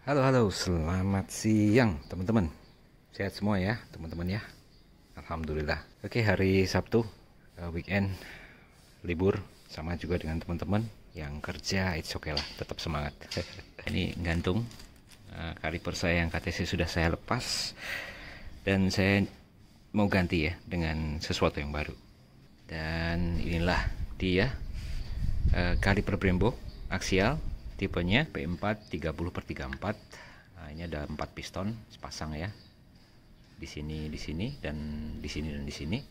Halo, halo, selamat siang teman-teman. Sehat semua ya teman-teman ya. Alhamdulillah. Oke, hari Sabtu, weekend, libur, sama juga dengan teman-teman yang kerja. It's okay lah, tetap semangat. Ini gantung kaliper saya yang KTC sudah saya lepas, dan saya mau ganti ya dengan sesuatu yang baru. Dan inilah dia kaliper Brembo aksial, tipenya P4 30/34. Nah, ini ada 4 piston sepasang ya. Di sini dan di sini dan di sini.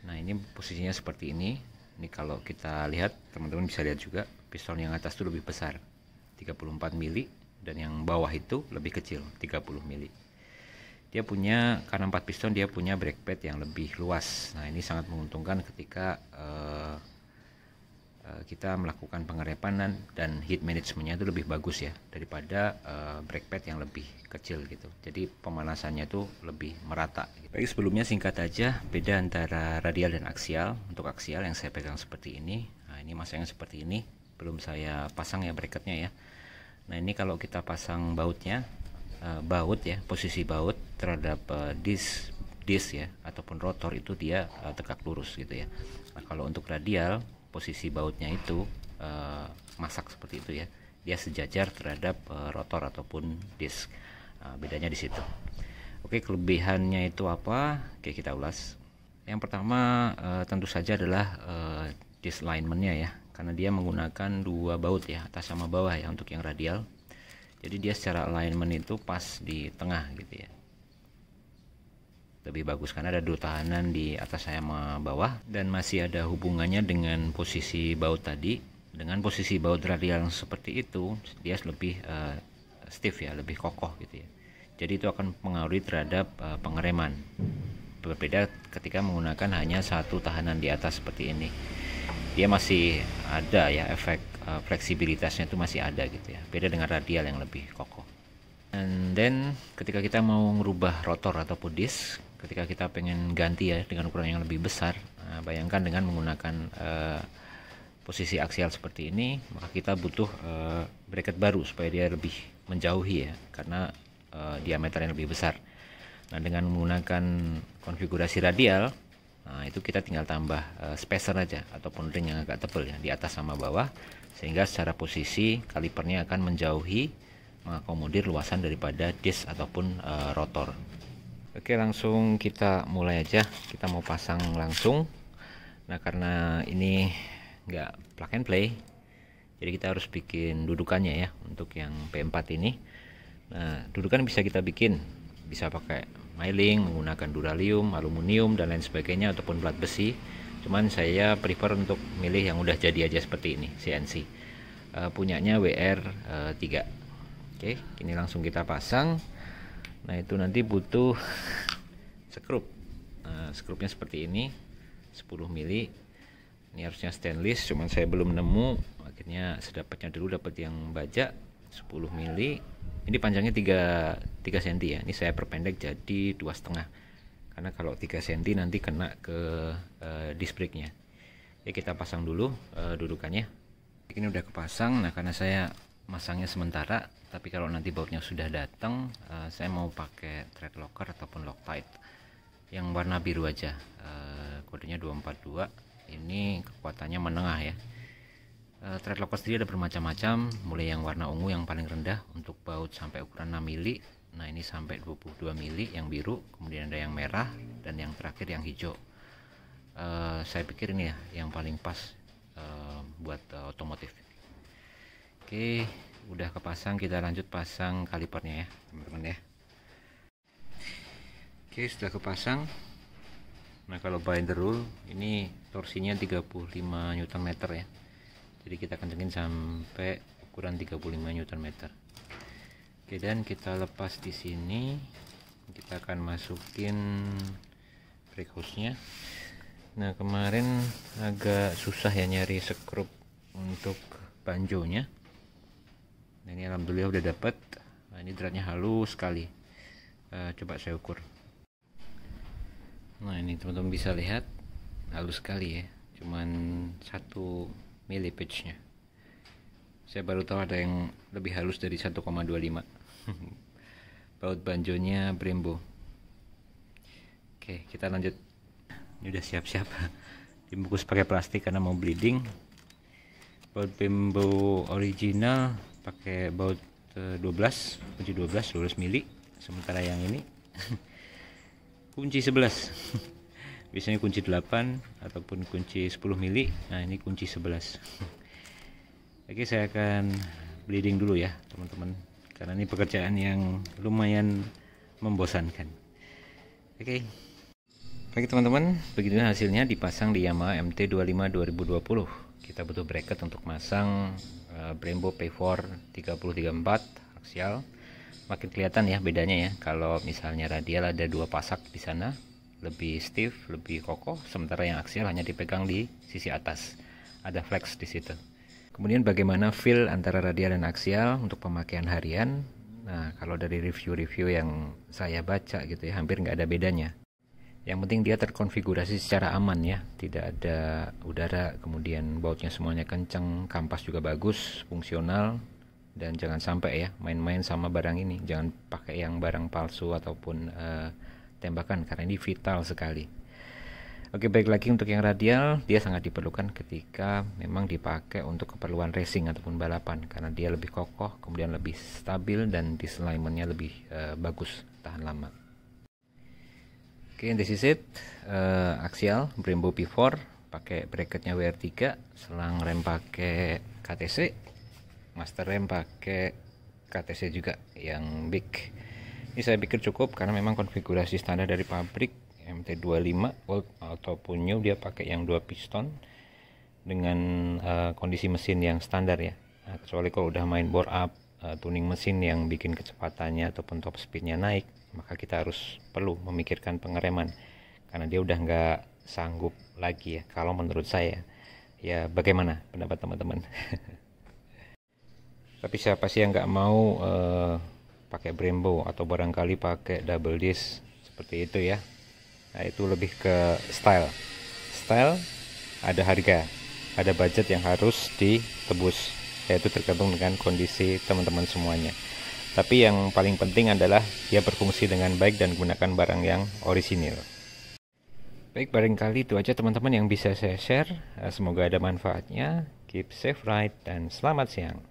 Nah, ini posisinya seperti ini. Ini kalau kita lihat, teman-teman bisa lihat juga piston yang atas itu lebih besar, 34 mili, dan yang bawah itu lebih kecil, 30 mili. Dia punya, karena 4 piston, dia punya brake pad yang lebih luas. Nah, ini sangat menguntungkan ketika kita melakukan pengerepan dan heat managementnya itu lebih bagus ya daripada brake pad yang lebih kecil gitu. Jadi pemanasannya itu lebih merata. Baik, sebelumnya singkat aja beda antara radial dan aksial. Untuk aksial yang saya pegang seperti ini. Nah, ini masangnya seperti ini. Belum saya pasang ya bracketnya ya. Nah, ini kalau kita pasang bautnya, baut ya, posisi baut terhadap disk ya ataupun rotor itu dia tegak lurus gitu ya. Nah, kalau untuk radial, posisi bautnya itu masak seperti itu ya, dia sejajar terhadap rotor ataupun disk. Bedanya di situ. Oke, kelebihannya itu apa? Oke, kita ulas. Yang pertama tentu saja adalah disk alignmentnya ya, karena dia menggunakan dua baut ya, atas sama bawah ya untuk yang radial. Jadi dia secara alignment itu pas di tengah gitu ya, lebih bagus karena ada dua tahanan di atas sama bawah, dan masih ada hubungannya dengan posisi baut tadi. Dengan posisi baut radial seperti itu, dia lebih stiff ya, lebih kokoh gitu ya. Jadi itu akan mempengaruhi terhadap pengereman. Berbeda ketika menggunakan hanya satu tahanan di atas seperti ini, dia masih ada ya efek fleksibilitasnya itu masih ada gitu ya. Beda dengan radial yang lebih kokoh. And then ketika kita mau merubah rotor ataupun disk, ketika kita pengen ganti ya dengan ukuran yang lebih besar, bayangkan dengan menggunakan posisi aksial seperti ini, maka kita butuh bracket baru supaya dia lebih menjauhi ya, karena diameter yang lebih besar. Nah, dengan menggunakan konfigurasi radial, nah itu kita tinggal tambah spacer aja ataupun ring yang agak tebal ya di atas sama bawah, sehingga secara posisi kalipernya akan menjauhi, mengakomodir luasan daripada disk ataupun rotor. Oke, langsung kita mulai aja. Kita mau pasang langsung. Nah, karena ini nggak plug and play, jadi kita harus bikin dudukannya ya untuk yang P4 ini. Nah, dudukan bisa kita bikin, bisa pakai miling, menggunakan duralium, aluminium dan lain sebagainya, ataupun plat besi. Cuman saya prefer untuk milih yang udah jadi aja seperti ini, CNC. Punyanya WR3. Oke, ini langsung kita pasang. Nah, itu nanti butuh skrup. Nah, skrupnya seperti ini, 10 mili. Ini harusnya stainless, cuman saya belum nemu. Akhirnya sedapatnya dulu dapat yang baja 10 mili. Ini panjangnya 3 cm ya. Ini saya perpendek jadi 2,5. Karena kalau 3 cm nanti kena ke disc brake-nya. Ya, kita pasang dulu dudukannya. Ini udah kepasang. Nah, karena saya masangnya sementara, tapi kalau nanti bautnya sudah datang, saya mau pakai thread locker ataupun Loctite yang warna biru aja. Kodenya 242. Ini kekuatannya menengah ya. Thread locker sendiri ada bermacam-macam, mulai yang warna ungu yang paling rendah untuk baut sampai ukuran 6 mili. Nah, ini sampai 22 mili yang biru, kemudian ada yang merah, dan yang terakhir yang hijau. Saya pikir ini ya yang paling pas buat otomotif. Oke, udah kepasang, kita lanjut pasang kalipernya ya teman-teman ya. Oke, sudah kepasang. Nah, kalau by the rule ini torsinya 35 Nm ya, jadi kita kencengin sampai ukuran 35 Nm. Oke, dan kita lepas di sini. Kita akan masukin brake hose-nya. Nah, kemarin agak susah ya nyari skrup untuk banjonya. Nah, ini alhamdulillah udah dapet. Nah, ini dratnya halus sekali. Coba saya ukur. Nah, ini teman-teman bisa lihat halus sekali ya, cuman 1 mili pitch-nya. Saya baru tahu ada yang lebih halus dari 1,25. Baut banjonya Brembo. Oke, kita lanjut. Ini udah siap-siap dibungkus pakai plastik karena mau bleeding. Baut Brembo original pakai baut 12, kunci 12 mili. Sementara yang ini kunci 11. Biasanya kunci 8 ataupun kunci 10 mili. Nah, ini kunci 11. Oke, saya akan bleeding dulu ya, teman-teman. Karena ini pekerjaan yang lumayan membosankan. Oke. Baik teman-teman, beginilah hasilnya dipasang di Yamaha MT25 2020. Kita butuh bracket untuk masang Brembo P4 3034 aksial. Makin kelihatan ya bedanya ya. Kalau misalnya radial ada 2 pasak di sana, lebih stiff, lebih kokoh, sementara yang aksial hanya dipegang di sisi atas. Ada flex di situ. Kemudian bagaimana feel antara radial dan aksial untuk pemakaian harian? Nah, kalau dari review-review yang saya baca gitu ya, hampir nggak ada bedanya. Yang penting dia terkonfigurasi secara aman ya, tidak ada udara, kemudian bautnya semuanya kenceng, kampas juga bagus, fungsional, dan jangan sampai ya main-main sama barang ini, jangan pakai yang barang palsu ataupun tembakan karena ini vital sekali. Oke, baik lagi untuk yang radial, dia sangat diperlukan ketika memang dipakai untuk keperluan racing ataupun balapan karena dia lebih kokoh, kemudian lebih stabil dan disalignmentnya lebih bagus, tahan lama. Oke, this is it. Aksial Brembo P4 pakai bracketnya WR3, selang rem pakai KTC, master rem pakai KTC juga yang big. Ini saya pikir cukup karena memang konfigurasi standar dari pabrik MT25 volt ataupun new, dia pakai yang 2 piston dengan kondisi mesin yang standar ya. Nah, kecuali kalau udah main bore up, tuning mesin yang bikin kecepatannya ataupun top speednya naik, maka kita harus perlu memikirkan pengereman karena dia udah nggak sanggup lagi ya. Kalau menurut saya ya, bagaimana pendapat teman-teman? Tapi siapa sih yang nggak mau pakai Brembo atau barangkali pakai double disc seperti itu ya. Nah, itu lebih ke style, ada harga, ada budget yang harus ditebus, yaitu tergantung dengan kondisi teman-teman semuanya. Tapi yang paling penting adalah dia berfungsi dengan baik dan gunakan barang yang orisinil. Baik, barangkali itu aja teman-teman yang bisa saya share. Semoga ada manfaatnya. Keep safe ride dan selamat siang.